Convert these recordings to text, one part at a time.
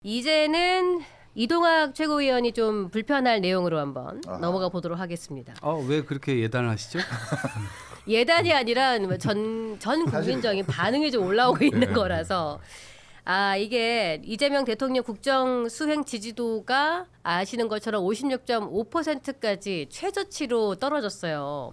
이제는 이동학 최고위원이 좀 불편할 내용으로 한번 넘어가 보도록 하겠습니다. 왜 그렇게 예단을 하시죠? 예단이 아니라 전 국민적인 반응이 좀 올라오고 있는 거라서 이게 이재명 대통령 국정 수행 지지도가 아시는 것처럼 56.5%까지 최저치로 떨어졌어요.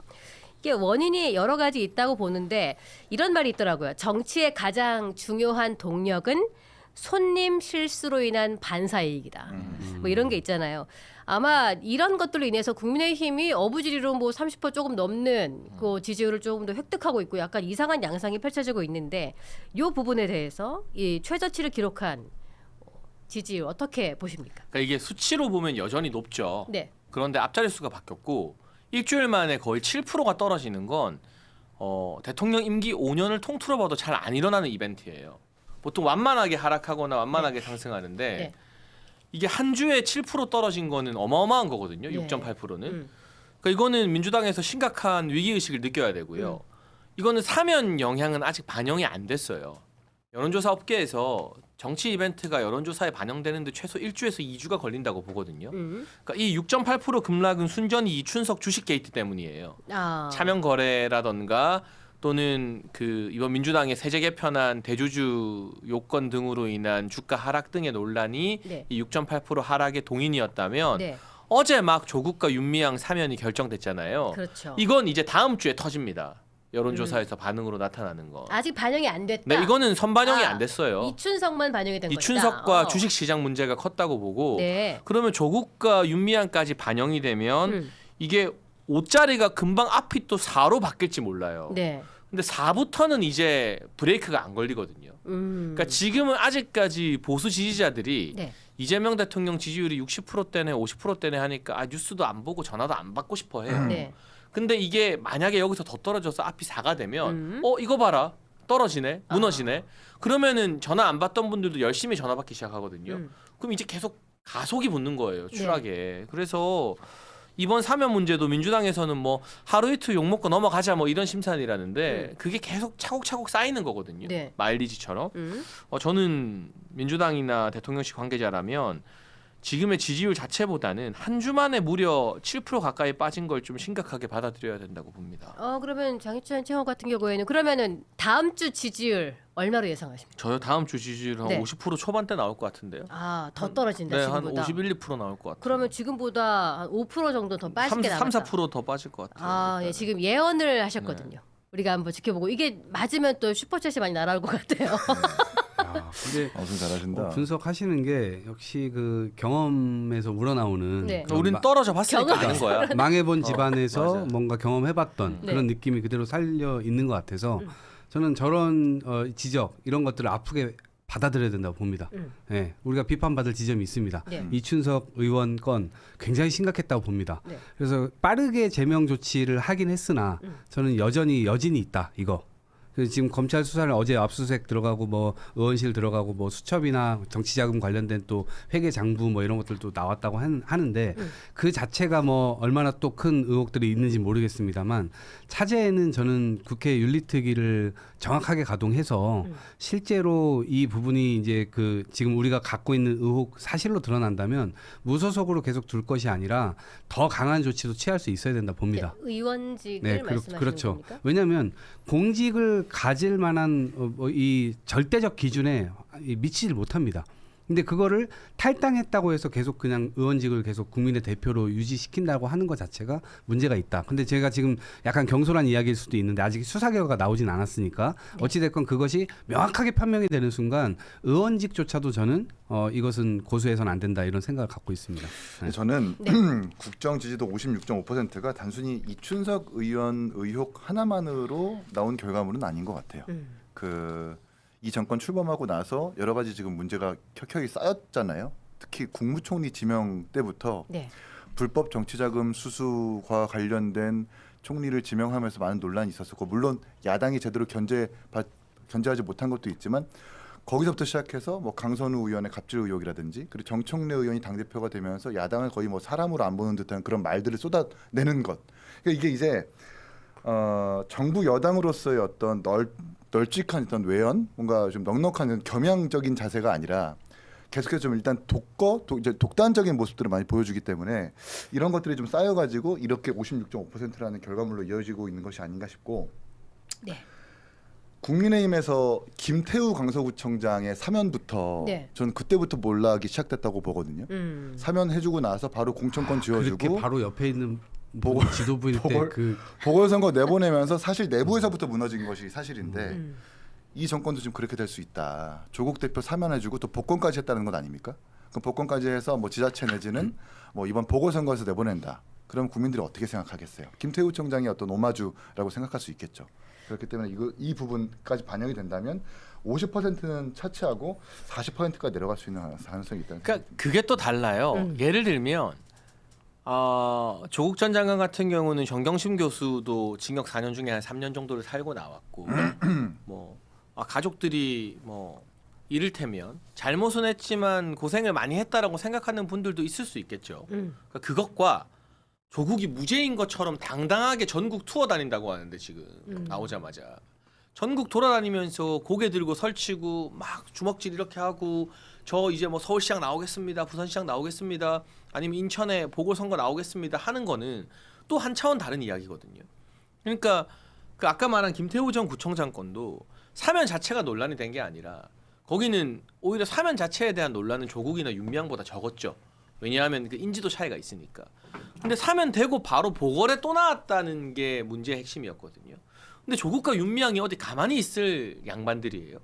이게 원인이 여러 가지 있다고 보는데 이런 말이 있더라고요. 정치의 가장 중요한 동력은 손님 실수로 인한 반사이익이다. 뭐 이런 게 있잖아요. 아마 이런 것들로 인해서 국민의힘이 어부지리로 뭐 30% 조금 넘는 그 지지율을 조금 더 획득하고 있고 약간 이상한 양상이 펼쳐지고 있는데 이 부분에 대해서 이 최저치를 기록한 지지율 어떻게 보십니까? 그러니까 이게 수치로 보면 여전히 높죠. 네. 그런데 앞자리 수가 바뀌었고 일주일 만에 거의 7%가 떨어지는 건 대통령 임기 5년을 통틀어 봐도 잘 안 일어나는 이벤트예요. 보통 완만하게 하락하거나 완만하게 상승하는데 네. 이게 한 주에 7% 떨어진 거는 어마어마한 거거든요. 네. 6.8%는. 그러니까 이거는 민주당에서 심각한 위기의식을 느껴야 되고요. 이거는 사면 영향은 아직 반영이 안 됐어요. 여론조사 업계에서 정치 이벤트가 여론조사에 반영되는데 최소 1주에서 2주가 걸린다고 보거든요. 그러니까 이 6.8% 급락은 순전히 이춘석 주식 게이트 때문이에요. 차명 거래라던가 또는 그 이번 민주당의 세제 개편안 대주주 요건 등으로 인한 주가 하락 등의 논란이 네. 이 6.8% 하락의 동인이었다면 네. 어제 막 조국과 윤미향 사면이 결정됐잖아요. 그렇죠. 이건 이제 다음 주에 터집니다. 여론조사에서 반응으로 나타나는 거. 아직 반영이 안 됐다. 네, 이거는 선반영이 안 됐어요. 이춘석만 반영이 된 이춘석과 것이다. 주식시장 문제가 컸다고 보고 네. 그러면 조국과 윤미향까지 반영이 되면 이게 5자리가 금방 앞이 또 4로 바뀔지 몰라요. 네. 근데 4부터는 이제 브레이크가 안 걸리거든요. 그러니까 지금은 아직까지 보수 지지자들이 네. 이재명 대통령 지지율이 60%대네 50%대네 하니까 뉴스도 안 보고 전화도 안 받고 싶어 해요. 네. 근데 이게 만약에 여기서 더 떨어져서 앞이 4가 되면 이거 봐라. 떨어지네. 무너지네. 그러면은 전화 안 받던 분들도 열심히 전화 받기 시작하거든요. 그럼 이제 계속 가속이 붙는 거예요. 추락에. 네. 그래서 이번 사면 문제도 민주당에서는 뭐 하루 이틀 욕먹고 넘어가자 뭐 이런 심산이라는데 그게 계속 차곡차곡 쌓이는 거거든요. 네. 마일리지처럼. 저는 민주당이나 대통령실 관계자라면 지금의 지지율 자체보다는 한 주 만에 무려 7% 가까이 빠진 걸 좀 심각하게 받아들여야 된다고 봅니다. 그러면 장희찬 최고 같은 경우에는 그러면은 다음 주 지지율 얼마로 예상하십니까? 저요 다음 주 지지율 한 네. 50% 초반대 나올 것 같은데요. 더 떨어진다 네, 한 지금보다. 51, 2% 나올 것 같아요. 그러면 지금보다 한 5% 정도 더 빠지게 3, 나왔다. 4%더 빠질 것 같아요. 예, 지금 예언을 하셨거든요. 우리가 한번 지켜보고 이게 맞으면 또 슈퍼챗이 많이 날아올 것 같아요. 근데 엄청 잘하신다. 분석하시는 게 역시 그 경험에서 우러나오는 네. 우린 떨어져 봤으니까 경험이 아는 거야. 망해본 집안에서 맞아요. 뭔가 경험해봤던 네. 그런 느낌이 그대로 살려 있는 것 같아서 저는 저런 지적 이런 것들을 아프게 받아들여야 된다고 봅니다. 네, 우리가 비판받을 지점이 있습니다. 네. 이춘석 의원 건 굉장히 심각했다고 봅니다. 네. 그래서 빠르게 제명 조치를 하긴 했으나 저는 여전히 여진이 있다 이거. 그래서 지금 검찰 수사를 어제 압수수색 들어가고 뭐 의원실 들어가고 뭐 수첩이나 정치자금 관련된 또 회계 장부 뭐 이런 것들도 나왔다고 하는데 그 자체가 뭐 얼마나 또 큰 의혹들이 있는지 모르겠습니다만 차제에는 저는 국회 윤리특위를 정확하게 가동해서 실제로 이 부분이 이제 그 지금 우리가 갖고 있는 의혹 사실로 드러난다면 무소속으로 계속 둘 것이 아니라 더 강한 조치도 취할 수 있어야 된다 봅니다. 네, 의원직을 네, 말씀하시는 그렇죠. 겁니까? 왜냐하면 공직을 가질 만한 이 절대적 기준에 미치질 못합니다. 근데 그거를 탈당했다고 해서 계속 그냥 의원직을 계속 국민의 대표로 유지시킨다고 하는 것 자체가 문제가 있다. 근데 제가 지금 약간 경솔한 이야기일 수도 있는데 아직 수사 결과가 나오진 않았으니까 어찌됐건 그것이 명확하게 판명이 되는 순간 의원직조차도 저는 이것은 고수해서는 안 된다 이런 생각을 갖고 있습니다. 네. 저는 국정 지지도 56.5%가 단순히 이춘석 의원 의혹 하나만으로 나온 결과물은 아닌 것 같아요. 이 정권 출범하고 나서 여러 가지 지금 문제가 켜켜이 쌓였잖아요. 특히 국무총리 지명 때부터 네. 불법 정치자금 수수와 관련된 총리를 지명하면서 많은 논란이 있었고 물론 야당이 제대로 견제하지 못한 것도 있지만 거기서부터 시작해서 뭐 강선우 의원의 갑질 의혹이라든지 그리고 정청래 의원이 당대표가 되면서 야당을 거의 뭐 사람으로 안 보는 듯한 그런 말들을 쏟아내는 것. 그러니까 이게 이제 정부 여당으로서의 어떤 널찍한 어떤 외연, 뭔가 좀 넉넉한 겸양적인 자세가 아니라 계속해서 좀 일단 이제 독단적인 모습들을 많이 보여주기 때문에 이런 것들이 좀 쌓여가지고 이렇게 56.5%라는 결과물로 이어지고 있는 것이 아닌가 싶고. 네. 국민의힘에서 김태우 강서구청장의 사면부터 네. 저는 그때부터 몰락이 시작됐다고 보거든요. 사면해주고 나서 바로 공천권 쥐어주고 그렇게 바로 옆에 있는 지도부일 때 그 보궐선거 내보내면서 사실 내부에서부터 무너진 것이 사실인데 이 정권도 좀 그렇게 될 수 있다. 조국 대표 사면해주고 또 복권까지 했다는 것 아닙니까? 그럼 복권까지 해서 뭐 지자체 내지는 뭐 이번 보궐선거에서 내보낸다. 그럼 국민들이 어떻게 생각하겠어요? 김태우 청장의 어떤 오마주라고 생각할 수 있겠죠. 그렇기 때문에 이 부분까지 반영이 된다면 50%는 차치하고 40%까지 내려갈 수 있는 가능성이 있다는 그러니까 생각이 그게 또 달라요. 예를 들면 조국 전 장관 같은 경우는 정경심 교수도 징역 4년 중에 한 3년 정도를 살고 나왔고 뭐 가족들이 뭐 이를테면 잘못은 했지만 고생을 많이 했다라고 생각하는 분들도 있을 수 있겠죠. 그러니까 그것과 조국이 무죄인 것처럼 당당하게 전국 투어 다닌다고 하는데 지금 나오자마자 전국 돌아다니면서 고개 들고 설치고 막 주먹질 이렇게 하고 저 이제 뭐 서울시장 나오겠습니다, 부산시장 나오겠습니다, 아니면 인천에 보궐선거 나오겠습니다 하는 거는 또 한 차원 다른 이야기거든요. 그러니까 그 아까 말한 김태우 전 구청장 건도 사면 자체가 논란이 된 게 아니라 거기는 오히려 사면 자체에 대한 논란은 조국이나 윤미향보다 적었죠. 왜냐하면 그 인지도 차이가 있으니까. 근데 사면되고 바로 보궐에 또 나왔다는 게 문제의 핵심이었거든요. 근데 조국과 윤미향이 어디 가만히 있을 양반들이에요.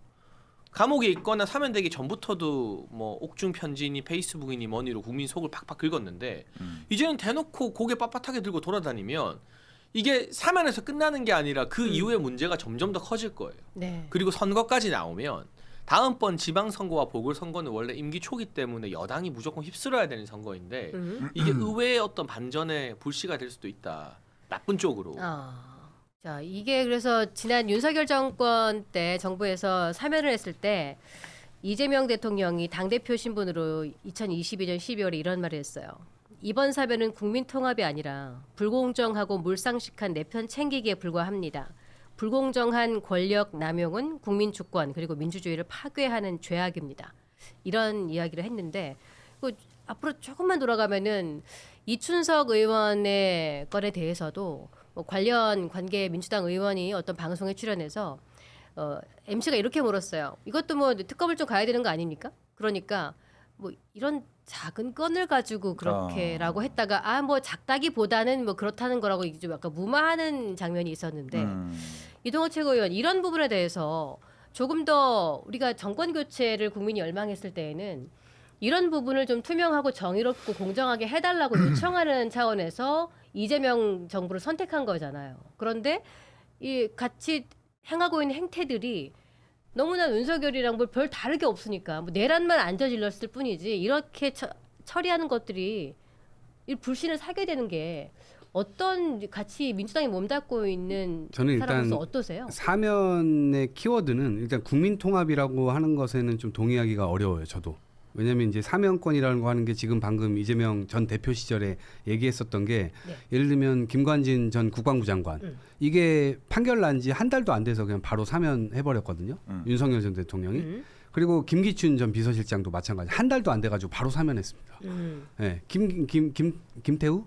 감옥에 있거나 사면되기 전부터도 뭐 옥중 편지니 페이스북이니 뭐니로 국민 속을 팍팍 긁었는데 이제는 대놓고 고개 빳빳하게 들고 돌아다니면 이게 사면에서 끝나는 게 아니라 그 이후의 문제가 점점 더 커질 거예요. 네. 그리고 선거까지 나오면 다음번 지방선거와 보궐선거는 원래 임기 초기 때문에 여당이 무조건 휩쓸어야 되는 선거인데 이게 의회의 어떤 반전의 불씨가 될 수도 있다. 나쁜 쪽으로. 자, 이게 그래서 지난 윤석열 정권 때 정부에서 사면을 했을 때 이재명 대통령이 당대표 신분으로 2022년 12월에 이런 말을 했어요. 이번 사면은 국민 통합이 아니라 불공정하고 물상식한 내 편 챙기기에 불과합니다. 불공정한 권력 남용은 국민 주권 그리고 민주주의를 파괴하는 죄악입니다. 이런 이야기를 했는데 앞으로 조금만 돌아가면은 이춘석 의원의 건에 대해서도 뭐 관련 관계 민주당 의원이 어떤 방송에 출연해서 MC가 이렇게 물었어요. 이것도 뭐 특검을 좀 가야 되는 거 아닙니까? 그러니까 뭐 이런 작은 건을 가지고 그렇게라고 했다가 뭐 작다기보다는 뭐 그렇다는 거라고 좀 약간 무마하는 장면이 있었는데 이동호 최고위원 이런 부분에 대해서 조금 더 우리가 정권 교체를 국민이 열망했을 때에는 이런 부분을 좀 투명하고 정의롭고 공정하게 해달라고 요청하는 차원에서 이재명 정부를 선택한 거잖아요. 그런데 이 같이 행하고 있는 행태들이 너무나 윤석열이랑 뭐 별 다르게 없으니까 뭐 내란만 안 저질렀을 뿐이지 이렇게 처리하는 것들이 이 불신을 사게 되는 게 어떤 같이 민주당이 몸담고 있는 저는 사람으로서 일단 어떠세요? 사면의 키워드는 일단 국민 통합이라고 하는 것에는 좀 동의하기가 어려워요. 저도. 왜냐하면 이제 사면권이라는 거 하는 게 지금 방금 이재명 전 대표 시절에 얘기했었던 게 네. 예를 들면 김관진 전 국방부 장관 이게 판결 난 지 한 달도 안 돼서 그냥 바로 사면해버렸거든요. 윤석열 전 대통령이. 그리고 김기춘 전 비서실장도 마찬가지. 한 달도 안 돼가지고 바로 사면했습니다. 네. 김태우?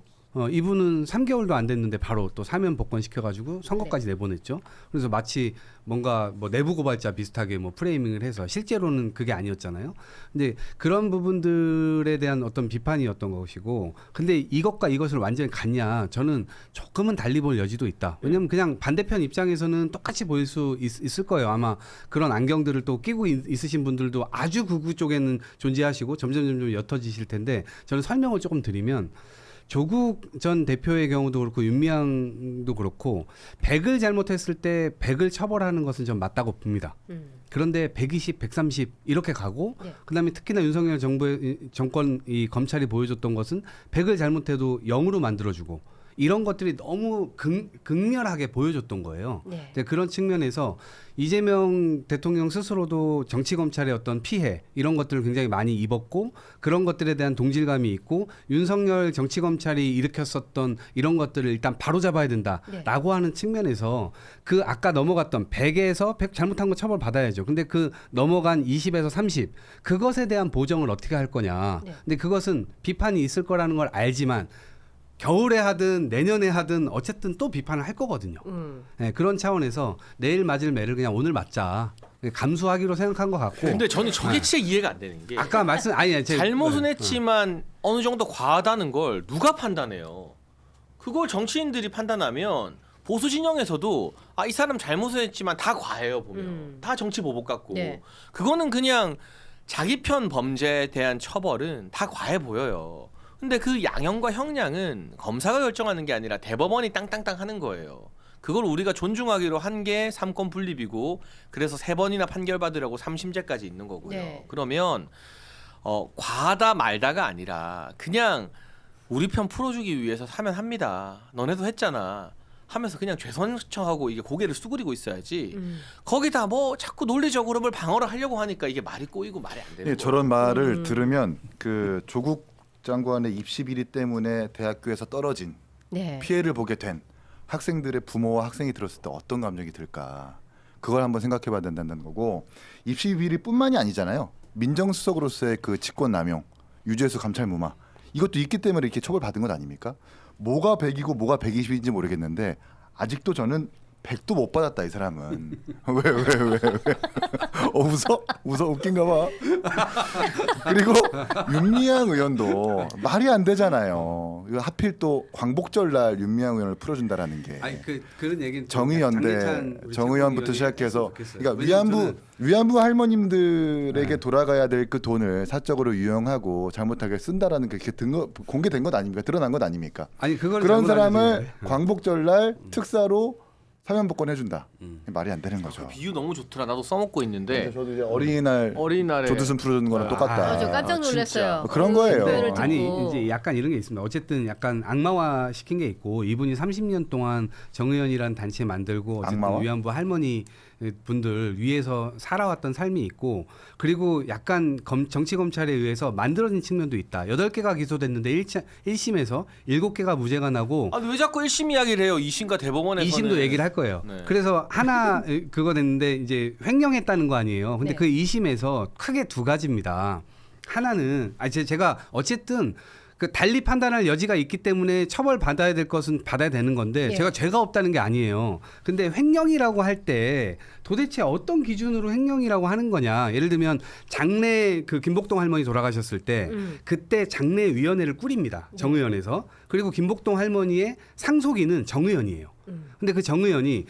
이분은 3개월도 안 됐는데 바로 또 사면 복권 시켜가지고 선거까지 내보냈죠. 그래서 마치 뭔가 뭐 내부 고발자 비슷하게 뭐 프레이밍을 해서 실제로는 그게 아니었잖아요. 근데 그런 부분들에 대한 어떤 비판이었던 것이고, 근데 이것과 이것을 완전히 같냐? 저는 조금은 달리 볼 여지도 있다. 왜냐면 그냥 반대편 입장에서는 똑같이 보일 수 있을 거예요. 아마 그런 안경들을 또 끼고 있으신 분들도 아주 극우 쪽에는 존재하시고 점점 옅어지실 텐데, 저는 설명을 조금 드리면. 조국 전 대표의 경우도 그렇고 윤미향도 그렇고 100을 잘못했을 때 100을 처벌하는 것은 좀 맞다고 봅니다. 그런데 120, 130 이렇게 가고 그다음에 특히나 윤석열 정부의 정권 이 검찰이 보여줬던 것은 100을 잘못해도 0으로 만들어주고 이런 것들이 너무 극렬하게 보여줬던 거예요. 네. 근데 그런 측면에서 이재명 대통령 스스로도 정치 검찰의 어떤 피해 이런 것들을 굉장히 많이 입었고 그런 것들에 대한 동질감이 있고 윤석열 정치 검찰이 일으켰었던 이런 것들을 일단 바로 잡아야 된다라고 하는 측면에서 그 아까 넘어갔던 100에서 100 잘못한 거 처벌 받아야죠. 근데 그 넘어간 20에서 30 그것에 대한 보정을 어떻게 할 거냐. 네. 근데 그것은 비판이 있을 거라는 걸 알지만 겨울에 하든 내년에 하든 어쨌든 또 비판을 할 거거든요. 네, 그런 차원에서 내일 맞을 매를 그냥 오늘 맞자 감수하기로 생각한 것 같고. 근데 저는 저게 진짜 이해가 안 되는 게 아까 말씀 아니 잘못은 했지만 어느 정도 과하다는 걸 누가 판단해요? 그걸 정치인들이 판단하면 보수 진영에서도 아, 이 사람 잘못은 했지만 다 과해요 보면 다 정치 보복 같고 네. 그거는 그냥 자기 편 범죄에 대한 처벌은 다 과해 보여요. 근데 그 양형과 형량은 검사가 결정하는 게 아니라 대법원이 땅땅땅 하는 거예요. 그걸 우리가 존중하기로 한 게 3건 분립이고 그래서 3번이나 판결받으라고 3심제까지 있는 거고요. 네. 그러면 과하다 말다가 아니라 그냥 우리 편 풀어주기 위해서 하면 합니다. 너네도 했잖아. 하면서 그냥 죄송청하고 이게 고개를 수그리고 있어야지. 거기다 뭐 자꾸 논리적으로 뭘 방어를 하려고 하니까 이게 말이 꼬이고 말이 안 되는 거예요. 저런 말을 들으면 그 조국 장관의 입시 비리 때문에 대학교에서 떨어진 네. 피해를 보게 된 학생들의 부모와 학생이 들었을 때 어떤 감정이 들까? 그걸 한번 생각해봐야 된다는 거고 입시 비리뿐만이 아니잖아요. 민정수석으로서의 그 직권남용, 유죄수 감찰 무마 이것도 있기 때문에 이렇게 처벌받은 것 아닙니까? 뭐가 100이고 뭐가 120인지 모르겠는데 아직도 저는 100도 못 받았다 이 사람은. 왜? 웃어? 웃긴가 봐. 그리고 윤미향 의원도 말이 안 되잖아요. 이거 하필 또 광복절 날 윤미향 의원을 풀어준다라는 게. 아니 그런 얘기는 정의연부터 시작해서 그러니까 위안부 할머님들에게 돌아가야 될 그 돈을 사적으로 유용하고 잘못하게 쓴다라는 게 공개된 것 아닙니까? 드러난 것 아닙니까? 아니 그런 사람을 광복절 날 특사로 사면복권 해준다. 말이 안 되는 거죠. 비유 너무 좋더라. 나도 써먹고 있는데 저도 이제 어린이날에 조두순 풀어주는 거랑 똑같다. 저 깜짝 놀랐어요. 그런 거예요. 표현을 듣고. 아니 이제 약간 이런 게 있습니다. 어쨌든 약간 악마화 시킨 게 있고 이분이 30년 동안 정의연이라는 단체 만들고 어쨌든 악마화? 위안부 할머니 분들 위해서 살아왔던 삶이 있고 그리고 약간 정치 검찰에 의해서 만들어진 측면도 있다. 8개가 기소됐는데 1심에서 7개가 무죄가 나고 아니 왜 자꾸 1심 이야기를 해요? 2심과 대법원에서는 2심도 얘기를 할 거예요. 네. 그래서 하나 그거 됐는데 이제 횡령했다는 거 아니에요. 근데 네. 그 2심에서 크게 두 가지입니다. 하나는 제가 어쨌든 그 달리 판단할 여지가 있기 때문에 처벌 받아야 될 것은 받아야 되는 건데 예. 제가 죄가 없다는 게 아니에요. 근데 횡령이라고 할 때 도대체 어떤 기준으로 횡령이라고 하는 거냐? 예를 들면 장례 그 김복동 할머니 돌아가셨을 때 그때 장례위원회를 꾸립니다. 정의원에서. 그리고 김복동 할머니의 상속인은 정의원이에요. 근데 그 정의원이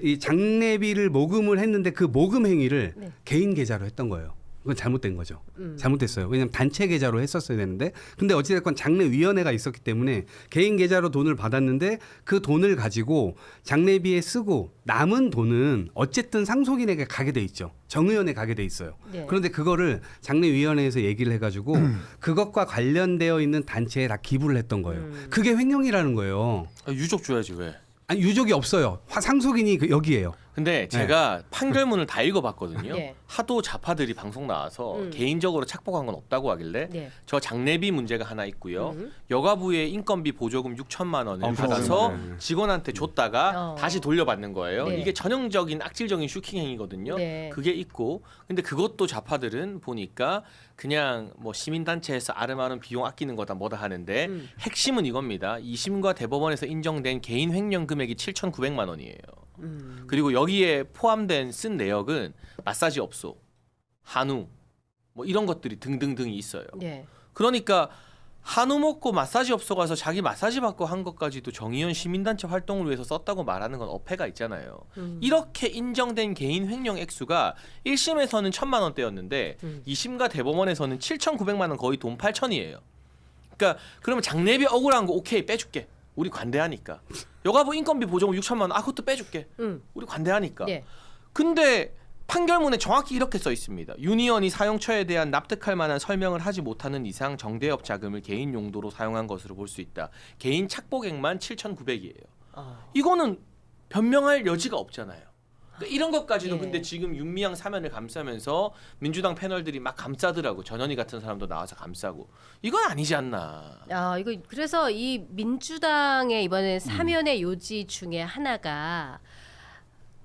이 장례비를 모금을 했는데 그 모금 행위를 네. 개인 계좌로 했던 거예요. 그건 잘못된 거죠. 잘못됐어요. 왜냐하면 단체 계좌로 했었어야 되는데 근데 어찌됐건 장례위원회가 있었기 때문에 개인 계좌로 돈을 받았는데 그 돈을 가지고 장례비에 쓰고 남은 돈은 어쨌든 상속인에게 가게 돼 있죠. 정의원에 가게 돼 있어요. 네. 그런데 그거를 장례위원회에서 얘기를 해가지고 그것과 관련되어 있는 단체에 다 기부를 했던 거예요. 그게 횡령이라는 거예요. 유족 줘야지 왜? 아니 유족이 없어요. 상속인이 여기에요. 근데 제가 판결문을 다 읽어봤거든요. 네. 하도 좌파들이 방송 나와서 개인적으로 착복한 건 없다고 하길래 네. 저 장례비 문제가 하나 있고요. 여가부의 인건비 보조금 6천만 원을 받아서 직원한테 줬다가 다시 돌려받는 거예요. 네. 이게 전형적인 악질적인 슈킹 행위거든요. 네. 그게 있고 근데 그것도 좌파들은 보니까 그냥 뭐 시민단체에서 아름아름 비용 아끼는 거다 뭐다 하는데 핵심은 이겁니다. 2심과 대법원에서 인정된 개인 횡령 금액이 7,900만 원이에요. 그리고 여기에 포함된 쓴 내역은 마사지 업소, 한우 뭐 이런 것들이 등등등이 있어요. 네. 그러니까 한우 먹고 마사지 업소 가서 자기 마사지 받고 한 것까지도 정의연 시민단체 활동을 위해서 썼다고 말하는 건 어폐가 있잖아요. 이렇게 인정된 개인 횡령 액수가 1심에서는 1,000만 원대였는데 2심과 대법원에서는 7,900만 원 거의 돈 8천이에요. 그러니까 그러면 장례비 억울한 거 오케이 빼줄게. 우리 관대하니까. 여가부 인건비 보조금 6천만 원. 아 그것도 빼줄게. 우리 관대하니까. 네. 근데 판결문에 정확히 이렇게 써 있습니다. 유니언이 사용처에 대한 납득할 만한 설명을 하지 못하는 이상 정대협 자금을 개인 용도로 사용한 것으로 볼 수 있다. 개인 착복액만 7,900이에요. 이거는 변명할 여지가 없잖아요. 그러니까 이런 것까지도 예. 근데 지금 윤미향 사면을 감싸면서 민주당 패널들이 막 감싸더라고. 전현희 같은 사람도 나와서 감싸고. 이건 아니지 않나. 이거 그래서 이 민주당의 이번에 사면의 요지 중에 하나가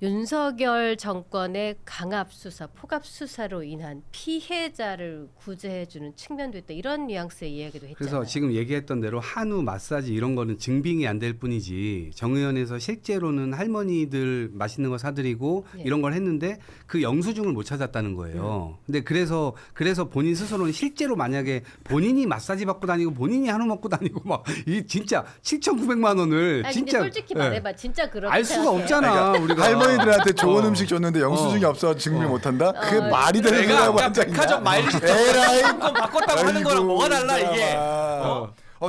윤석열 정권의 강압 수사, 폭압 수사로 인한 피해자를 구제해주는 측면도 있다. 이런 뉘앙스의 이야기도 했잖아요. 그래서 지금 얘기했던 대로 한우, 마사지 이런 거는 증빙이 안 될 뿐이지 정의원에서 실제로는 할머니들 맛있는 거 사드리고 예. 이런 걸 했는데 그 영수증을 못 찾았다는 거예요. 근데 그래서 본인 스스로는 실제로 만약에 본인이 마사지 받고 다니고 본인이 한우 먹고 다니고 막 이 진짜 7,900만 원을 아니, 진짜 근데 솔직히 예. 말해봐, 진짜 그렇게 알 수가 생각해. 없잖아. 우리가 할머니들한테 좋은 어. 음식 줬는데 영수증이 없어서 증명 못한다? 그게 어. 말이 되는 내가 소리라고 아까 한 적이냐? 백화점 마일리지 에라이. 조건 바꿨다고 하는 거랑 뭐가 달라 이게.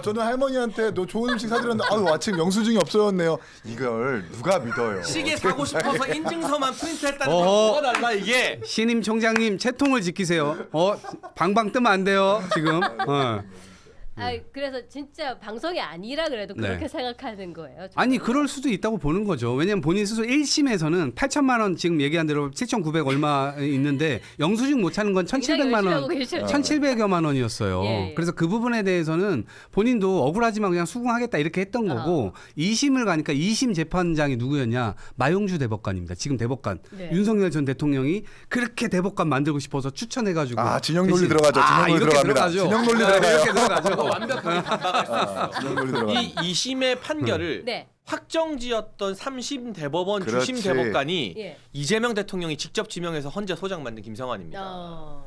저는 할머니한테 너 좋은 음식 사드렸는데 아침 영수증이 없어졌네요. 이걸 누가 믿어요? 시계 사고 싶어서 인증서만 프린트했다는 어허. 거랑 뭐가 달라 이게. 신임 총장님 채통을 지키세요. 방방 뜨면 안 돼요 지금. 그래서 진짜 방송이 아니라 그래도 네. 그렇게 생각하는 거예요. 저는. 아니 그럴 수도 있다고 보는 거죠. 왜냐면 본인 스스로 1심에서는 8천만 원 지금 얘기한 대로 7,900 얼마 있는데 영수증 못 찾는 건 1,700만 원, 열심히 하고 계셔. 1,700여만 원이었어요. 예, 예. 그래서 그 부분에 대해서는 본인도 억울하지만 그냥 수긍하겠다 이렇게 했던 거고 2심을 가니까 2심 재판장이 누구였냐? 마용주 대법관입니다. 지금 대법관. 네. 윤석열 전 대통령이 그렇게 대법관 만들고 싶어서 추천해가지고 진영 논리 대신- 들어가죠. 진영 논리 이렇게 들어갑니다. 들어가죠. 진영 논리 들어가요. 이렇게 들어가죠. 완벽하게 반박할 수 있어요. 진영 논리 들어가. 이 2심의 판결을 네. 확정지었던 3심 대법원 그렇지. 주심 대법관이 예. 이재명 대통령이 직접 지명해서 헌재 소장 만든 김성환입니다.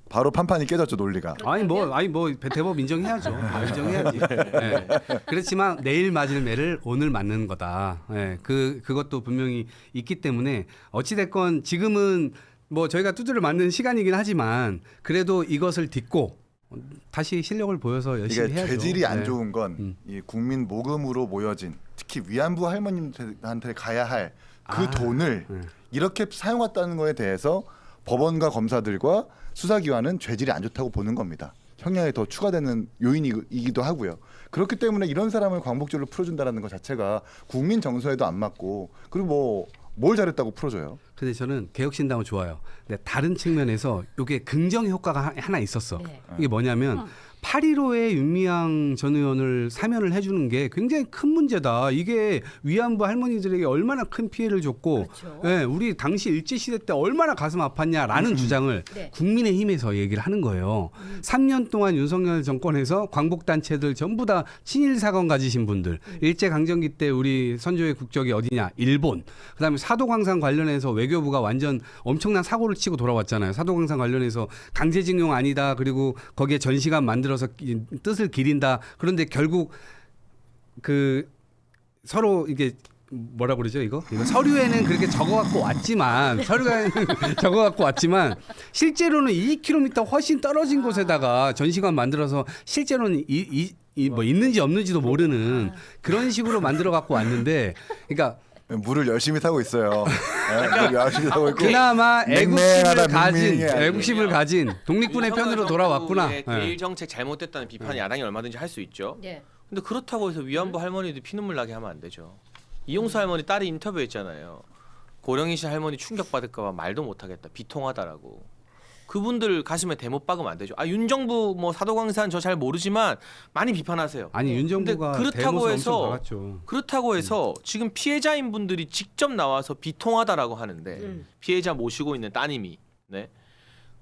바로 판판이 깨졌죠 논리가. 아니 뭐 대법 인정해야죠. 인정해야지. 예. 그렇지만 내일 맞을 매를 오늘 맞는 거다. 예. 그것도 분명히 있기 때문에 어찌 됐건 지금은 뭐 저희가 두드려 맞는 시간이긴 하지만 그래도 이것을 딛고 다시 실력을 보여서 열심히 이게 해야죠. 죄질이 안 네. 좋은 건 이 국민 모금으로 모여진 특히 위안부 할머님한테 가야 할 그 돈을 이렇게 사용했다는 거에 대해서 법원과 검사들과 수사기관은 죄질이 안 좋다고 보는 겁니다. 형량이 더 추가되는 요인이기도 하고요. 그렇기 때문에 이런 사람을 광복절로 풀어준다는 것 자체가 국민 정서에도 안 맞고 그리고 뭘 잘했다고 풀어줘요? 근데 저는 개혁신당은 좋아요. 근데 다른 측면에서 이게 긍정 효과가 하나 있었어. 네. 이게 뭐냐면 8.15에 윤미향 전 의원을 사면을 해주는 게 굉장히 큰 문제다. 이게 위안부 할머니들에게 얼마나 큰 피해를 줬고, 그렇죠. 예, 우리 당시 일제시대 때 얼마나 가슴 아팠냐라는 주장을 네. 국민의힘에서 얘기를 하는 거예요. 3년 동안 윤석열 정권에서 광복단체들 전부 다 친일사관 가지신 분들, 일제강점기 때 우리 선조의 국적이 어디냐? 일본. 그다음에 사도광산 관련해서 외교부가 완전 엄청난 사고를 치고 돌아왔잖아요. 사도광산 관련해서 강제징용 아니다. 그리고 거기에 전시관 만들어서 뜻을 기린다. 그런데 결국 그 서로 이게 뭐라 그러죠 이거 서류에는 그렇게 적어갖고 왔지만 실제로는 2km 훨씬 떨어진 곳에다가 전시관 만들어서 실제로는 뭐 있는지 없는지도 모르는 그런 식으로 만들어 갖고 왔는데 그러니까 물을 열심히 타고 있어요. 물을 열심히 타고 있고 그나마 맹맹하다, 애국심을 맹맹해. 가진 독립군의 편으로 돌아왔구나. 예. 대일 정책 잘못됐다는 비판이 야당이 얼마든지 할 수 있죠. 네. 근데 그렇다고 해서 위안부 할머니들 피눈물 나게 하면 안 되죠. 이용수 할머니 딸이 인터뷰했잖아요. 고령이 씨 할머니 충격받을까 봐 말도 못하겠다. 비통하다라고. 그분들 가슴에 대못 박으면 안 되죠. 윤 정부 뭐 사도광산 저 잘 모르지만 많이 비판하세요. 아니 윤 정부가 근데 대못을 엄청 박았죠. 그렇다고 해서 지금 피해자인 분들이 직접 나와서 비통하다라고 하는데 피해자 모시고 있는 따님이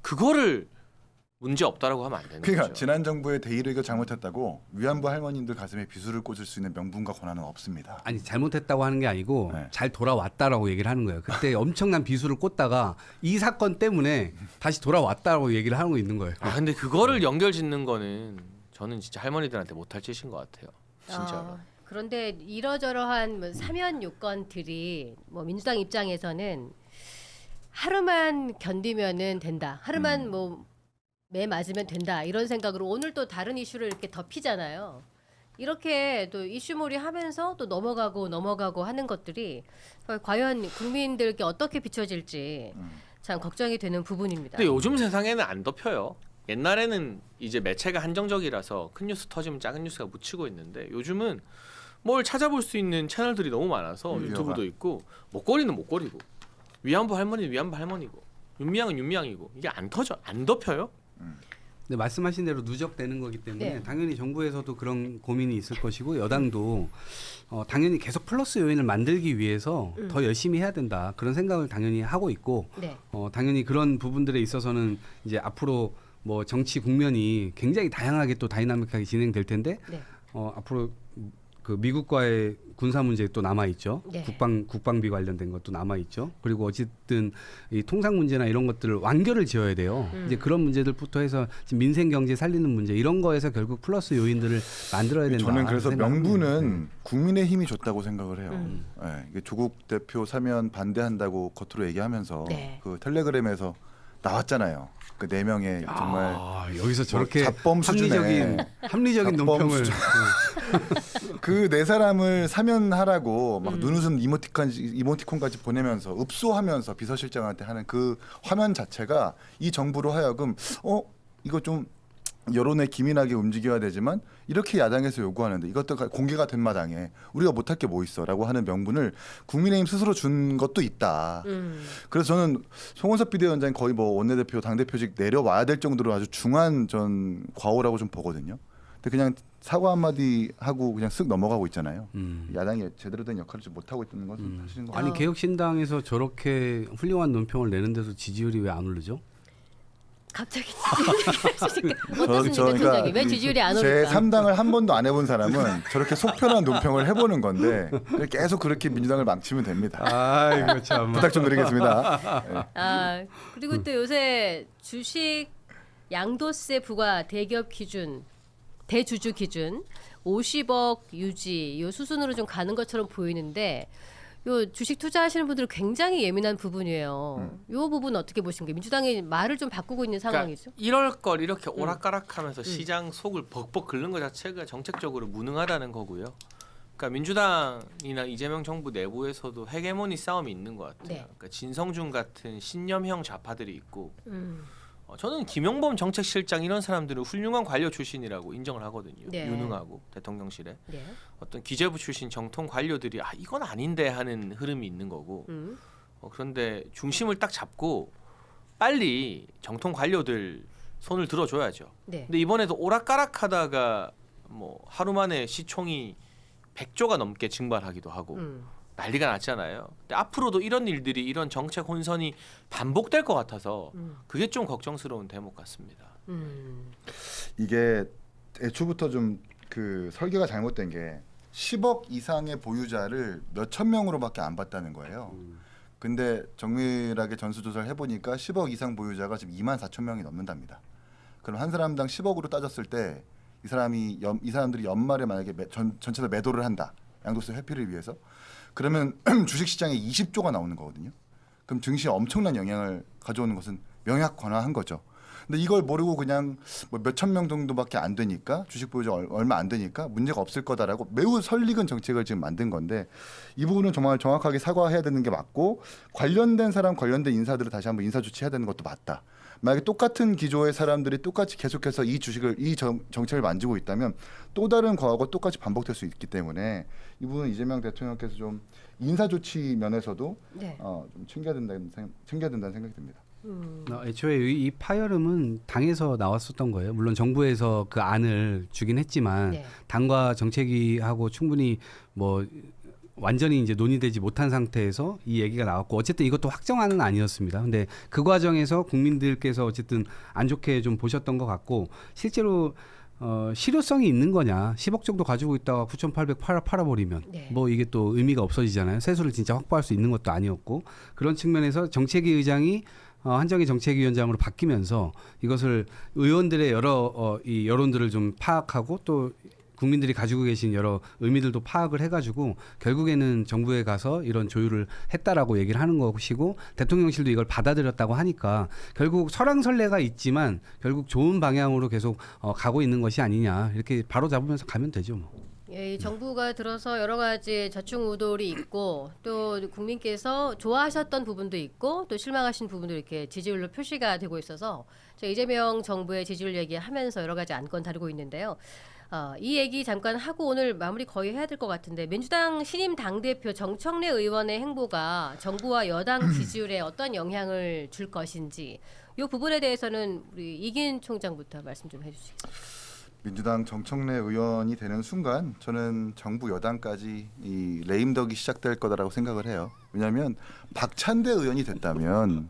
그거를 문제 없다라고 하면 안 되는 그러니까 거죠. 지난 정부의 대의를 잘못했다고 위안부 할머님들 가슴에 비수를 꽂을 수 있는 명분과 권한은 없습니다. 아니 잘못했다고 하는 게 아니고 네. 잘 돌아왔다라고 얘기를 하는 거예요. 그때 엄청난 비수를 꽂다가 이 사건 때문에 다시 돌아왔다고 얘기를 하고 있는 거예요. 근데 그거를 연결짓는 거는 저는 진짜 할머니들한테 못할 짓인 것 같아요. 진짜로. 그런데 이러저러한 뭐 사면 요건들이 뭐 민주당 입장에서는 하루만 견디면은 된다. 하루만 뭐 매 맞으면 된다. 이런 생각으로 오늘 또 다른 이슈를 이렇게 덮이잖아요. 이렇게 또 이슈몰이 하면서 또 넘어가고 하는 것들이 과연 국민들께 어떻게 비춰질지 참 걱정이 되는 부분입니다. 근데 요즘 세상에는 안 덮여요. 옛날에는 이제 매체가 한정적이라서 큰 뉴스 터지면 작은 뉴스가 묻히고 있는데 요즘은 뭘 찾아볼 수 있는 채널들이 너무 많아서 유튜브도 있고 목걸이는 목걸이고 위안부 할머니는 위안부 할머니고 윤미향은 윤미향이고 이게 안 터져 안 덮여요. 근데 말씀하신 대로 누적되는 거기 때문에 네. 당연히 정부에서도 그런 고민이 있을 것이고 여당도 당연히 계속 플러스 요인을 만들기 위해서 더 열심히 해야 된다 그런 생각을 당연히 하고 있고 네. 당연히 그런 부분들에 있어서는 이제 앞으로 뭐 정치 국면이 굉장히 다양하게 또 다이나믹하게 진행될 텐데 네. 앞으로 그 미국과의 군사 문제 또 남아 있죠. 네. 국방비 관련된 것도 남아 있죠. 그리고 어쨌든 이 통상 문제나 이런 것들을 완결을 지어야 돼요. 이제 그런 문제들부터 해서 지금 민생 경제 살리는 문제 이런 거에서 결국 플러스 요인들을 만들어야 된다. 저는 그래서 생각합니다. 명분은 국민의힘이 줬다고 생각을 해요. 네, 이게 조국 대표 사면 반대한다고 겉으로 얘기하면서 네. 그 텔레그램에서 나왔잖아요. 그 4명의 정말 여기서 저렇게 잡범 수준의 합리적인 잡범 논평을 수준. 그 4사람을 사면하라고 막 눈웃음 이모티콘까지 보내면서 읍소하면서 비서실장한테 하는 그 화면 자체가 이 정부로 하여금 이거 좀 여론에 기민하게 움직여야 되지만 이렇게 야당에서 요구하는데 이것도 공개가 된 마당에 우리가 못할 게 뭐 있어라고 하는 명분을 국민의힘 스스로 준 것도 있다. 그래서 저는 송원석 비대위원장이 거의 뭐 원내대표 당대표직 내려와야 될 정도로 아주 중한 전 과오라고 좀 보거든요. 근데 그냥 사과 한마디 하고 그냥 쓱 넘어가고 있잖아요. 야당이 제대로 된 역할을 좀 못하고 있는 것은 사실인 것 같아요. 아니 개혁신당에서 저렇게 훌륭한 논평을 내는데도 지지율이 왜 안 오르죠? 갑자기 어떻습니까, 저 팀장님? 왜 지지율이 안 제 오를까? 3당을 한 번도 안 해본 사람은 저렇게 속편한 논평을 해보는 건데 계속 그렇게 민주당을 망치면 됩니다. 아이고 참. 부탁 좀 드리겠습니다. 네. 그리고 또 요새 주식 양도세 부과 대기업 기준, 대주주 기준 50억 유지 요 수순으로 좀 가는 것처럼 보이는데 요 주식 투자하시는 분들은 굉장히 예민한 부분이에요. 요 부분 어떻게 보십니까? 민주당이 말을 좀 바꾸고 있는 상황이죠. 그러니까 이럴 걸 이렇게 오락가락하면서 시장 속을 벅벅 긁는 것 자체가 정책적으로 무능하다는 거고요. 그러니까 민주당이나 이재명 정부 내부에서도 헤게모니 싸움이 있는 것 같아요. 네. 그러니까 진성준 같은 신념형 좌파들이 있고 저는 김용범 정책실장 이런 사람들은 훌륭한 관료 출신이라고 인정을 하거든요. 네. 유능하고 대통령실에 네. 어떤 기재부 출신 정통 관료들이 이건 아닌데 하는 흐름이 있는 거고 그런데 중심을 딱 잡고 빨리 정통 관료들 손을 들어줘야죠. 네. 근데 이번에도 오락가락하다가 뭐 하루 만에 시총이 100조가 넘게 증발하기도 하고 난리가 났잖아요. 근데 앞으로도 이런 일들이 이런 정책 혼선이 반복될 것 같아서 그게 좀 걱정스러운 대목 같습니다. 이게 애초부터 좀 그 설계가 잘못된 게 10억 이상의 보유자를 몇천 명으로밖에 안 봤다는 거예요. 근데 정밀하게 전수조사를 해보니까 10억 이상 보유자가 지금 2만 4천 명이 넘는답니다. 그럼 한 사람당 10억으로 따졌을 때 이 사람들이 연말에 만약에 전체로 매도를 한다. 양도세 회피를 위해서. 그러면 주식시장에 20조가 나오는 거거든요. 그럼 증시에 엄청난 영향을 가져오는 것은 명약관화한 거죠. 근데 이걸 모르고 그냥 뭐 몇천 명 정도밖에 안 되니까 주식 보유자 얼마 안 되니까 문제가 없을 거다라고 매우 설익은 정책을 지금 만든 건데 이 부분은 정말 정확하게 사과해야 되는 게 맞고 관련된 사람 관련된 인사들을 다시 한번 인사 조치해야 되는 것도 맞다. 만약에 똑같은 기조의 사람들이 똑같이 계속해서 이 정책을 만지고 있다면 또 다른 과거가 똑같이 반복될 수 있기 때문에 이 부분은 이재명 대통령께서 좀 인사 조치 면에서도 네. 좀 챙겨야 된다는 생각이 듭니다. 애초에 이 파열음은 당에서 나왔었던 거예요. 물론 정부에서 그 안을 주긴 했지만 네. 당과 정책위하고 충분히 뭐 완전히 이제 논의되지 못한 상태에서 이 얘기가 나왔고 어쨌든 이것도 확정안은 아니었습니다. 근데 그 과정에서 국민들께서 어쨌든 안 좋게 좀 보셨던 것 같고 실제로 실효성이 있는 거냐 10억 정도 가지고 있다가 9,800 팔아버리면 네. 뭐 이게 또 의미가 없어지잖아요. 세수를 진짜 확보할 수 있는 것도 아니었고 그런 측면에서 정책위 의장이 한정희 정책위원장으로 바뀌면서 이것을 의원들의 여러 이 여론들을 좀 파악하고 또 국민들이 가지고 계신 여러 의미들도 파악을 해가지고 결국에는 정부에 가서 이런 조율을 했다라고 얘기를 하는 것이고 대통령실도 이걸 받아들였다고 하니까 결국 설왕설래가 있지만 결국 좋은 방향으로 계속 가고 있는 것이 아니냐 이렇게 바로 잡으면서 가면 되죠. 뭐. 예, 이 정부가 들어서 여러 가지 좌충우돌이 있고 또 국민께서 좋아하셨던 부분도 있고 또 실망하신 부분도 이렇게 지지율로 표시가 되고 있어서 저 이재명 정부의 지지율 얘기하면서 여러 가지 안건 다루고 있는데요. 이 얘기 잠깐 하고 오늘 마무리 거의 해야 될 것 같은데 민주당 신임 당대표 정청래 의원의 행보가 정부와 여당 지지율에 어떤 영향을 줄 것인지 이 부분에 대해서는 우리 이긴 총장부터 말씀 좀 해주시겠어요? 민주당 정청래 의원이 되는 순간 저는 정부 여당까지 이 레임덕이 시작될 거다라고 생각을 해요. 왜냐하면 박찬대 의원이 됐다면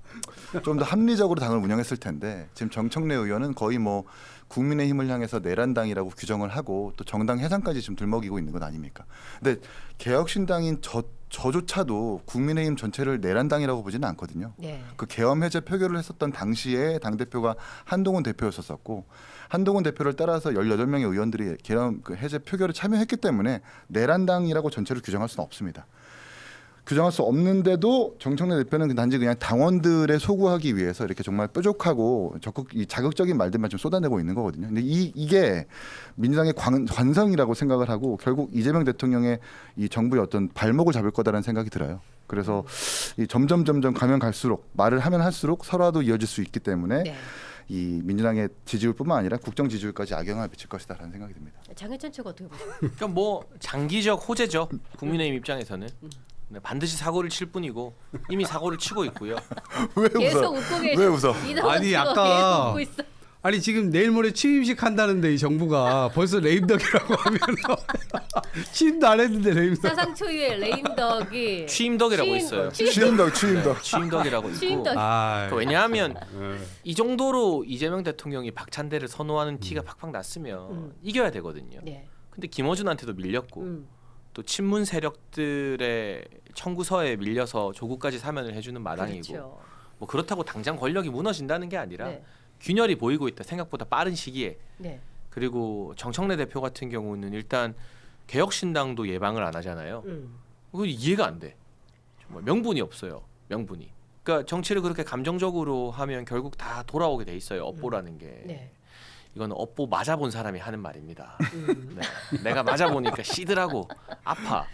좀 더 합리적으로 당을 운영했을 텐데 지금 정청래 의원은 거의 뭐 국민의힘을 향해서 내란당이라고 규정을 하고 또 정당 해산까지 지금 들먹이고 있는 것 아닙니까? 근데 개혁신당인 저조차도 국민의힘 전체를 내란당이라고 보지는 않거든요. 네. 그 계엄 해제 표결을 했었던 당시에 당대표가 한동훈 대표였었고 한동훈 대표를 따라서 18명의 의원들이 계엄 그 해제 표결에 참여했기 때문에 내란당이라고 전체를 규정할 수는 없습니다. 규정할 수 없는데도 정청래 대표는 단지 그냥 당원들의 소구하기 위해서 이렇게 정말 뾰족하고 적극 이 자극적인 말들만 좀 쏟아내고 있는 거거든요. 근데 이게 민주당의 관성이라고 생각을 하고 결국 이재명 대통령의 이 정부의 어떤 발목을 잡을 거다라는 생각이 들어요. 그래서 이 점점 가면 갈수록 말을 하면 할수록 설화도 이어질 수 있기 때문에 네. 이 민주당의 지지율뿐만 아니라 국정 지지율까지 악영향을 미칠 것이다라는 생각이 듭니다. 장혜찬 최고 어떻게 보세요? 그러니까 뭐 장기적 호재죠. 국민의힘 입장에서는 네, 반드시 사고를 칠 뿐이고 이미 사고를 치고 있고요. 왜 계속 웃어? 웃고 계셔. 왜 웃어? 아니, 아까- 계속 웃고 있어. 아니 지금 내일 모레 취임식 한다는데 이 정부가 벌써 레임덕이라고 하면 취임도 안 했는데 레임덕. 사상 초유의 레임덕이 취임덕이라고 있어요. 취임덕. 네, 취임덕이라고 있고. 취임덕. 아, 그 왜냐하면 이 정도로 이재명 대통령이 박찬대를 선호하는 티가 팍팍 났으면 이겨야 되거든요. 네. 근데 김어준한테도 밀렸고 음. 또 친문 세력들의 청구서에 밀려서 조국까지 사면을 해주는 마당이고 그렇죠. 뭐 그렇다고 당장 권력이 무너진다는 게 아니라 네. 균열이 보이고 있다. 생각보다 빠른 시기에. 네. 그리고 정청래 대표 같은 경우는 일단 개혁신당도 예방을 안 하잖아요. 그거 이해가 안 돼. 정말 명분이 없어요. 명분이. 그러니까 정치를 그렇게 감정적으로 하면 결국 다 돌아오게 돼 있어요. 업보라는 게. 네. 이건 업보 맞아본 사람이 하는 말입니다. 네. 내가 맞아보니까 시들하고 아파.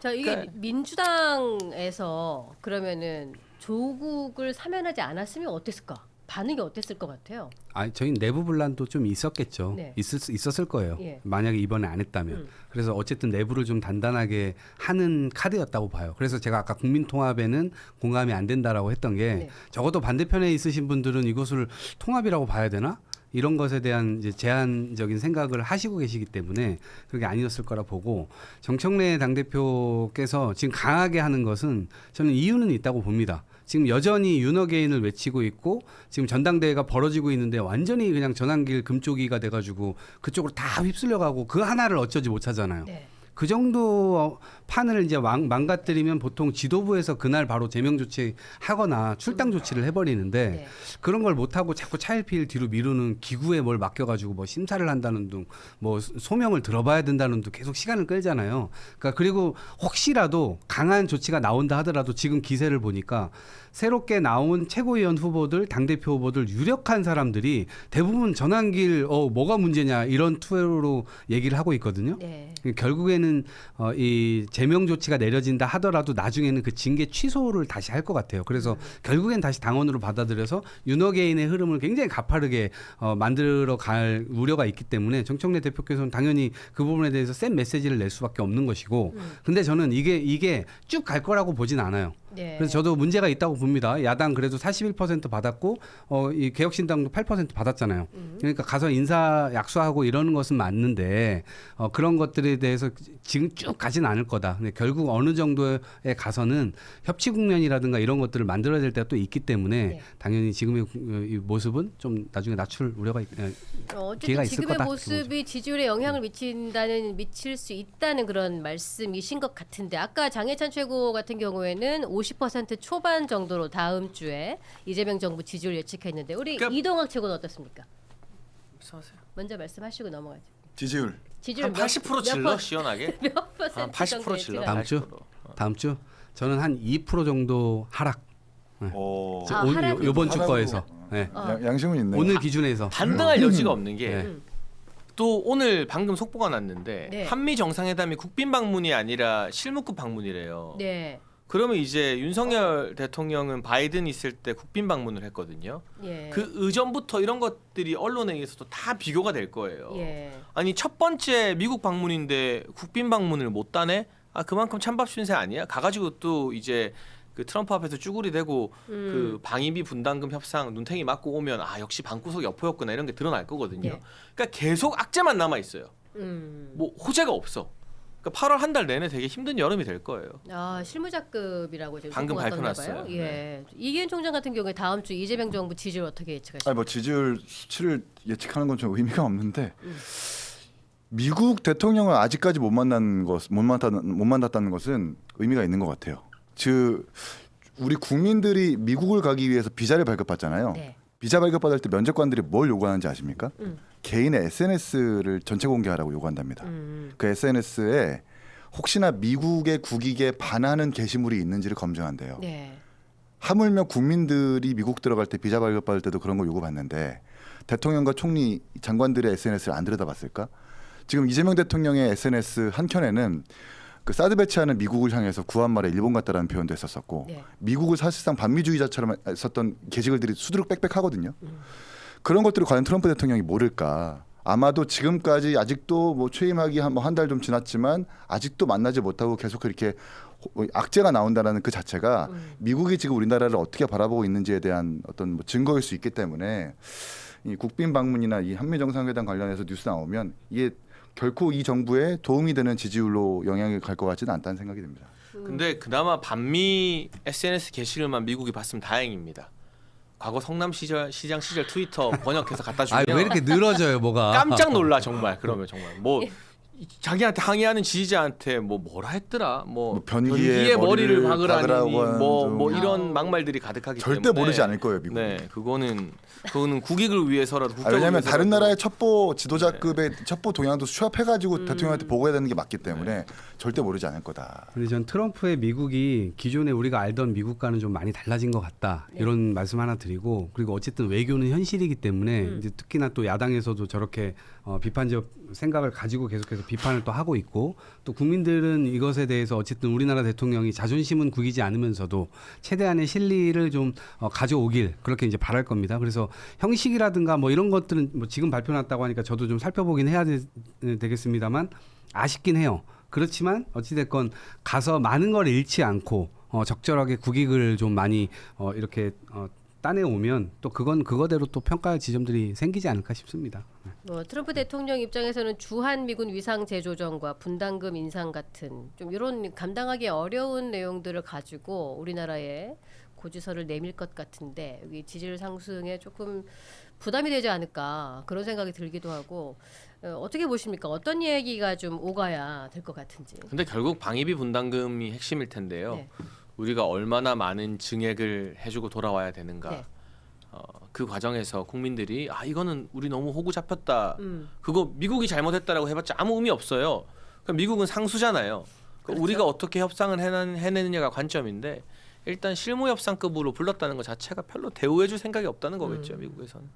자 이게 그러니까- 민주당에서 그러면은 조국을 사면하지 않았으면 어땠을까? 반응이 어땠을 것 같아요? 아니 저희 내부 분란도 좀 있었겠죠. 네. 있었을 거예요. 예. 만약에 이번에 안 했다면. 그래서 어쨌든 내부를 좀 단단하게 하는 카드였다고 봐요. 그래서 제가 아까 국민통합에는 공감이 안 된다라고 했던 게 네. 적어도 반대편에 있으신 분들은 이것을 통합이라고 봐야 되나? 이런 것에 대한 이제 제한적인 생각을 하시고 계시기 때문에 그게 아니었을 거라 보고 정청래 당대표께서 지금 강하게 하는 것은 저는 이유는 있다고 봅니다. 지금 여전히 윤어게인을 외치고 있고 지금 전당대회가 벌어지고 있는데 완전히 그냥 전환길 금쪽이가 돼가지고 그쪽으로 다 휩쓸려가고 그 하나를 어쩌지 못하잖아요. 네. 그 정도 판을 이제 망가뜨리면 보통 지도부에서 그날 바로 제명 조치하거나 출당 조치를 해버리는데 네. 그런 걸 못하고 자꾸 차일피일 뒤로 미루는 기구에 뭘 맡겨가지고 뭐 심사를 한다는 둥 뭐 소명을 들어봐야 된다는 둥 계속 시간을 끌잖아요. 그러니까 그리고 혹시라도 강한 조치가 나온다 하더라도 지금 기세를 보니까 새롭게 나온 최고위원 후보들, 당대표 후보들 유력한 사람들이 대부분 전환길 뭐가 문제냐 이런 투로 얘기를 하고 있거든요. 네. 결국에는 이 제명 조치가 내려진다 하더라도 나중에는 그 징계 취소를 다시 할 것 같아요. 그래서 결국엔 다시 당원으로 받아들여서 윤어게인의 흐름을 굉장히 가파르게 만들어 갈 우려가 있기 때문에 정청래 대표께서는 당연히 그 부분에 대해서 센 메시지를 낼 수밖에 없는 것이고 근데 저는 이게 쭉 갈 거라고 보진 않아요. 네. 그래서 저도 문제가 있다고 봅니다. 야당 그래도 41% 받았고 이 개혁신당도 8% 받았잖아요. 그러니까 가서 인사 약수하고 이러는 것은 맞는데 그런 것들에 대해서 지금 쭉 가진 않을 거다. 근데 결국 어느 정도에 가서는 협치 국면이라든가 이런 것들을 만들어야 될 때가 또 있기 때문에 네. 당연히 지금의 이 모습은 좀 나중에 낮출 우려가 기회가 어쨌든 있을 지금의 거다. 모습이 지지율에 영향을 미칠 수 있다는 그런 말씀이신 것 같은데 아까 장혜찬 최고 같은 경우에는 50% 초반 정도로 다음 주에 이재명 정부 지지율 예측했는데 우리 그러니까- 이동학 최고는 어떻습니까? 말씀하세요. 먼저 말씀하시고 넘어가죠. 지지율. 지지율 한 80% 질러 시원하게. 몇 퍼센트 한 80% 정도 질러. 예측하나요? 다음 주? 80%. 다음 주 저는 한 2% 정도 하락. 오. 아, 하락이 요번 주 하락으로. 거에서. 네. 어. 양심은 있네요. 오늘 기준에서 반등할 여지가 없는 게 네. 또 오늘 방금 속보가 났는데 네. 한미 정상회담이 국빈 방문이 아니라 실무급 방문이래요. 네. 그러면 이제 윤석열 대통령은 바이든 있을 때 국빈 방문을 했거든요. 예. 그 의전부터 이런 것들이 언론에 의해서도 다 비교가 될 거예요. 예. 아니 첫 번째 미국 방문인데 국빈 방문을 못 따네? 아 그만큼 찬밥 신세 아니야? 가가지고 또 이제 그 트럼프 앞에서 쭈구리 대고 그 방위비 분담금 협상 눈탱이 맞고 오면 아 역시 방구석 여포였구나 이런 게 드러날 거거든요. 예. 그러니까 계속 악재만 남아 있어요. 음. 뭐 호재가 없어. 그러니까 8월 한 달 내내 되게 힘든 여름이 될 거예요. 아 실무자급이라고 지금 방금 속보가 떴나 발표났어요. 봐요. 예. 이기현 총장 같은 경우에 다음 주 이재명 정부 지지를 어떻게 예측하십니까? 아니 뭐 지지율 수치를 예측하는 건 좀 의미가 없는데 미국 대통령을 아직까지 못 만났다는 것은 의미가 있는 것 같아요. 즉 우리 국민들이 미국을 가기 위해서 비자를 발급받잖아요. 네. 비자 발급받을 때 면접관들이 뭘 요구하는지 아십니까? 개인의 SNS를 전체 공개하라고 요구한답니다. 그 SNS에 혹시나 미국의 국익에 반하는 게시물이 있는지를 검증한대요. 네. 하물며 국민들이 미국 들어갈 때 비자 발급받을 때도 그런 거 요구받는데 대통령과 총리 장관들의 SNS를 안 들여다봤을까? 지금 이재명 대통령의 SNS 한켠에는 그 사드 배치하는 미국을 향해서 구한말에 일본 같다라는 표현도 했었었고 네. 미국을 사실상 반미주의자처럼 썼던 게시글들이 수두룩 빽빽하거든요. 그런 것들을 과연 트럼프 대통령이 모를까? 아마도 지금까지 아직도 뭐 취임하기 한 달 좀 지났지만 아직도 만나지 못하고 계속 이렇게 악재가 나온다라는 그 자체가 미국이 지금 우리나라를 어떻게 바라보고 있는지에 대한 어떤 뭐 증거일 수 있기 때문에 이 국빈 방문이나 이 한미 정상회담 관련해서 뉴스 나오면 이게 결코 이 정부에 도움이 되는 지지율로 영향이 갈 것 같지는 않다는 생각이 듭니다. 근데 그나마 반미 SNS 게시글만 미국이 봤으면 다행입니다. 과거 성남시장 시절 트위터 번역해서 갖다 주면 왜 이렇게 늘어져요, 뭐가? 깜짝 놀라 정말. 그러면 정말 뭐 자기한테 항의하는 지지자한테 뭐라 했더라 뭐 변기에 머리를 박으라고 박으라니 하는 뭐 좀- 이런 막말들이 가득하기 절대 때문에 모르지 않을 거예요, 미국. 네, 그거는 국익을 위해서라도 국격을 왜냐하면 위해서라도 다른 나라의 첩보 지도자급의 첩보 동향도 수합해가지고 대통령한테 보고해야 되는 게 맞기 때문에 절대 모르지 않을 거다. 근데 전 트럼프의 미국이 기존에 우리가 알던 미국과는 좀 많이 달라진 것 같다 이런 말씀 하나 드리고 그리고 어쨌든 외교는 현실이기 때문에 이제 특히나 또 야당에서도 저렇게 비판적 생각을 가지고 계속해서 비판을 또 하고 있고 또 국민들은 이것에 대해서 어쨌든 우리나라 대통령이 자존심은 구기지 않으면서도 최대한의 실리를 좀 가져오길 그렇게 이제 바랄 겁니다. 그래서 형식이라든가 뭐 이런 것들은 뭐 지금 발표났다고 하니까 저도 좀 살펴보긴 해야 되겠습니다만 아쉽긴 해요. 그렇지만 어찌됐건 가서 많은 걸 잃지 않고 적절하게 국익을 좀 많이 이렇게 따내오면 또 그건 그거대로 또 평가할 지점들이 생기지 않을까 싶습니다. 뭐 트럼프 대통령 입장에서는 주한 미군 위상 재조정과 분담금 인상 같은 좀 이런 감당하기 어려운 내용들을 가지고 우리나라에 고지서를 내밀 것 같은데 여기 지지율 상승에 조금 부담이 되지 않을까 그런 생각이 들기도 하고 어떻게 보십니까? 어떤 얘기가 좀 오가야 될 것 같은지. 근데 결국 방위비 분담금이 핵심일 텐데요. 네. 우리가 얼마나 많은 증액을 해주고 돌아와야 되는가. 네. 그 과정에서 국민들이 이거는 우리 너무 호구 잡혔다. 그거 미국이 잘못했다라고 해봤자 아무 의미 없어요. 그럼 미국은 상수잖아요. 그렇죠. 우리가 어떻게 협상을 해내느냐가 관점인데 일단 실무 협상급으로 불렀다는 것 자체가 별로 대우해줄 생각이 없다는 거겠죠. 미국에서는.